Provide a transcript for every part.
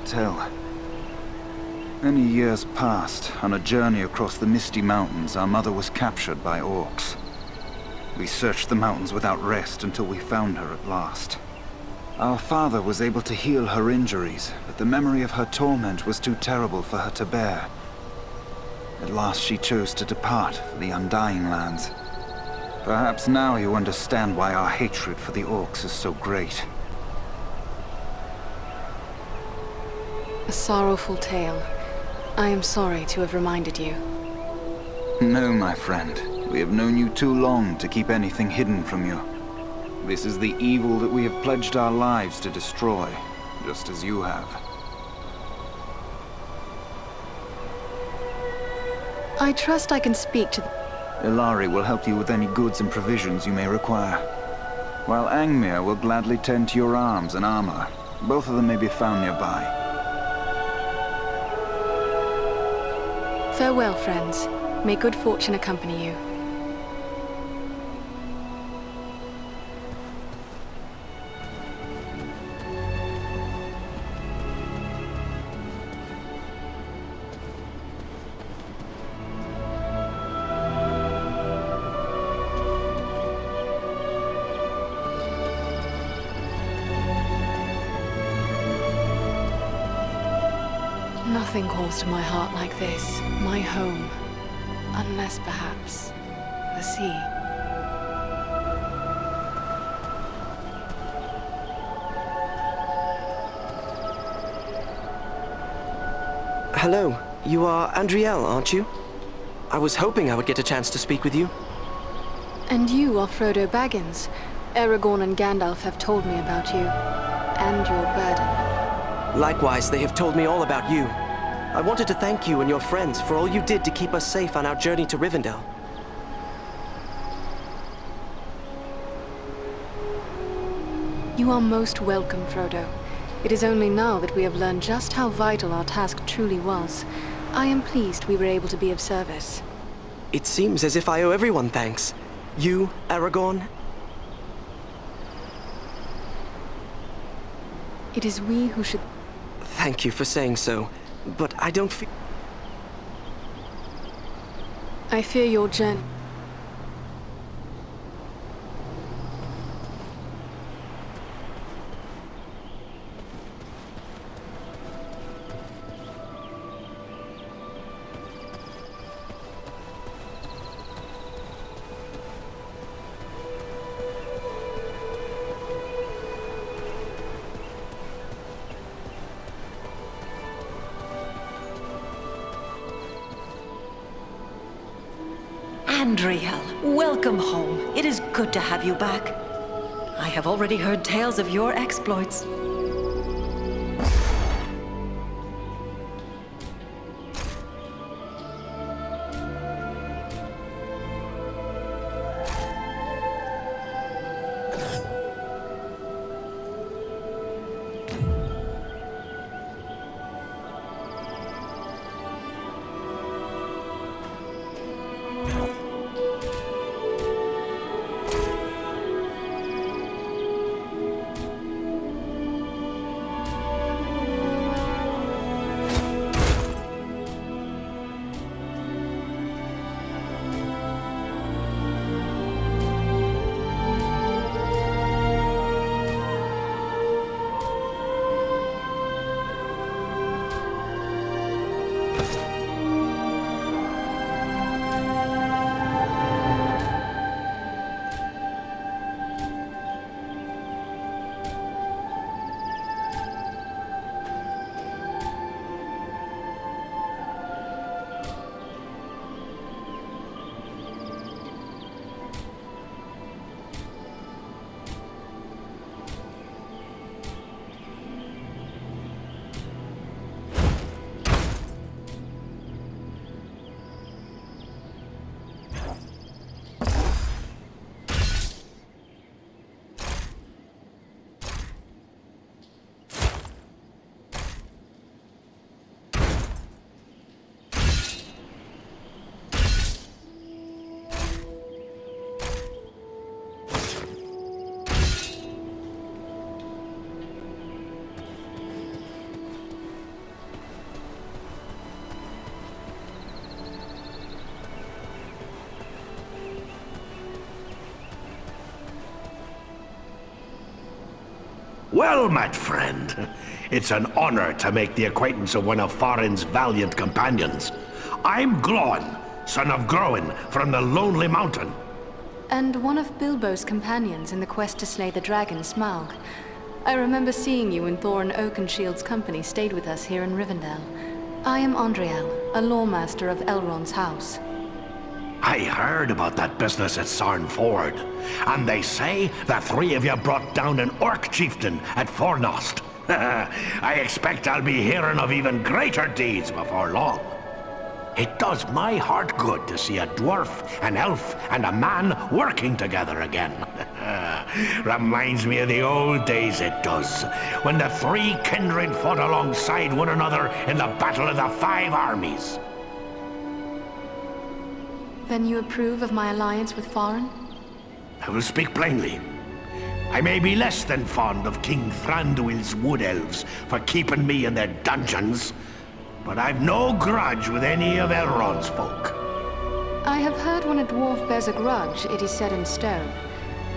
tell. Many years passed. On a journey across the Misty Mountains, our mother was captured by orcs. We searched the mountains without rest until we found her at last. Our father was able to heal her injuries, but the memory of her torment was too terrible for her to bear. At last she chose to depart for the Undying Lands. Perhaps now you understand why our hatred for the orcs is so great. A sorrowful tale. I am sorry to have reminded you. No, my friend. We have known you too long to keep anything hidden from you. This is the evil that we have pledged our lives to destroy, just as you have. I trust I can speak to Ilari will help you with any goods and provisions you may require, while Angmar will gladly tend to your arms and armor. Both of them may be found nearby. Farewell, friends. May good fortune accompany you. Nothing calls to my heart like this, my home. Unless, perhaps, the sea. Hello, you are Andriel, aren't you? I was hoping I would get a chance to speak with you. And you are Frodo Baggins. Aragorn and Gandalf have told me about you, and your burden. Likewise, they have told me all about you. I wanted to thank you and your friends for all you did to keep us safe on our journey to Rivendell. You are most welcome, Frodo. It is only now that we have learned just how vital our task truly was. I am pleased we were able to be of service. It seems as if I owe everyone thanks. You, Aragorn. It is we who should... Thank you for saying so, but I don't feel... I fear your journey... Andriel, welcome home. It is good to have you back. I have already heard tales of your exploits. Well met, friend. It's an honor to make the acquaintance of one of Farin's valiant companions. I'm Glóin, son of Groin, from the Lonely Mountain. And one of Bilbo's companions in the quest to slay the dragon Smaug. I remember seeing you when Thorin Oakenshield's company stayed with us here in Rivendell. I am Andriel, a lawmaster of Elrond's house. I heard about that business at Sarn Ford, and they say the three of you brought down an orc chieftain at Fornost. I expect I'll be hearing of even greater deeds before long. It does my heart good to see a dwarf, an elf, and a man working together again. Reminds me of the old days, it does, when the three kindred fought alongside one another in the Battle of the Five Armies. Then you approve of my alliance with Farin? I will speak plainly. I may be less than fond of King Thranduil's wood elves for keeping me in their dungeons, but I've no grudge with any of Elrond's folk. I have heard when a dwarf bears a grudge, it is set in stone.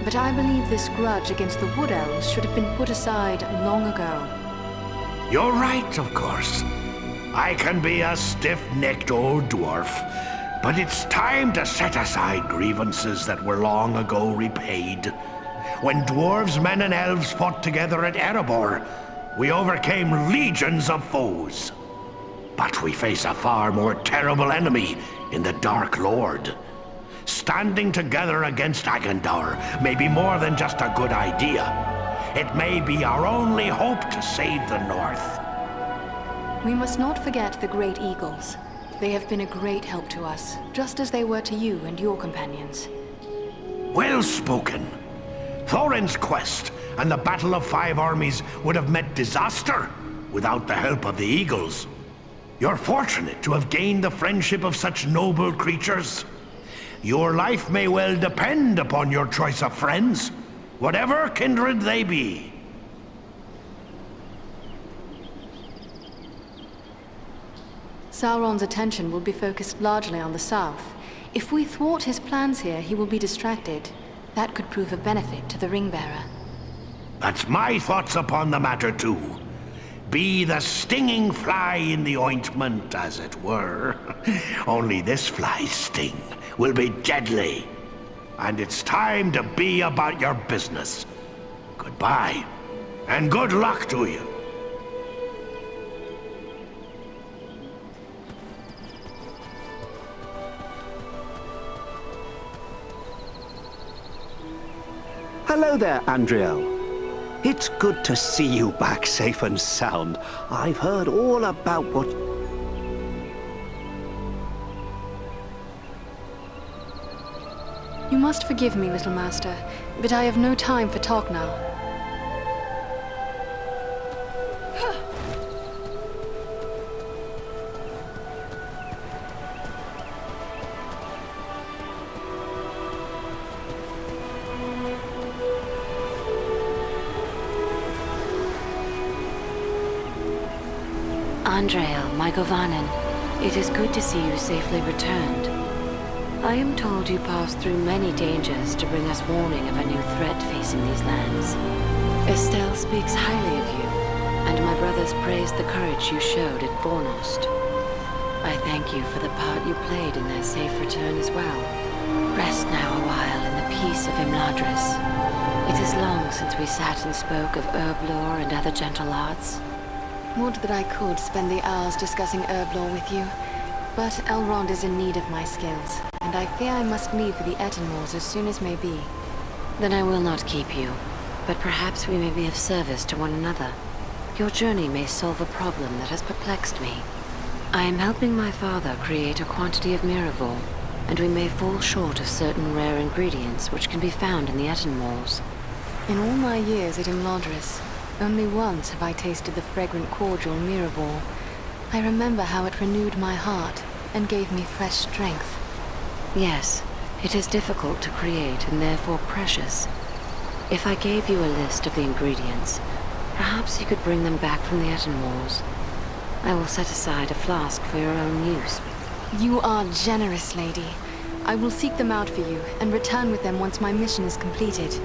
But I believe this grudge against the wood elves should have been put aside long ago. You're right, of course. I can be a stiff-necked old dwarf, but it's time to set aside grievances that were long ago repaid. When dwarves, men, and elves fought together at Erebor, we overcame legions of foes. But we face a far more terrible enemy in the Dark Lord. Standing together against Agandaur may be more than just a good idea. It may be our only hope to save the North. We must not forget the Great Eagles. They have been a great help to us, just as they were to you and your companions. Well spoken. Thorin's quest and the Battle of Five Armies would have met disaster without the help of the Eagles. You're fortunate to have gained the friendship of such noble creatures. Your life may well depend upon your choice of friends, whatever kindred they be. Sauron's attention will be focused largely on the south. If we thwart his plans here, he will be distracted. That could prove a benefit to the Ringbearer. That's my thoughts upon the matter, too. Be the stinging fly in the ointment, as it were. Only this fly's sting will be deadly. And it's time to be about your business. Goodbye, and good luck to you. Hello there, Andriel. It's good to see you back safe and sound. I've heard all about what... You must forgive me, little master, but I have no time for talk now. Andriel, my Govanen, it is good to see you safely returned. I am told you passed through many dangers to bring us warning of a new threat facing these lands. Estelle speaks highly of you, and my brothers praised the courage you showed at Fornost. I thank you for the part you played in their safe return as well. Rest now a while in the peace of Imladris. It is long since we sat and spoke of herb lore and other gentle arts. Would that I could spend the hours discussing herb lore with you, but Elrond is in need of my skills, and I fear I must leave for the Ettenmoors as soon as may be. Then I will not keep you, but perhaps we may be of service to one another. Your journey may solve a problem that has perplexed me. I am helping my father create a quantity of Miraval, and we may fall short of certain rare ingredients which can be found in the Ettenmoors. In all my years at Imladris, only once have I tasted the fragrant cordial Miraval. I remember how it renewed my heart and gave me fresh strength. Yes, it is difficult to create and therefore precious. If I gave you a list of the ingredients, perhaps you could bring them back from the Ettenmoors. I will set aside a flask for your own use. You are generous, lady. I will seek them out for you and return with them once my mission is completed.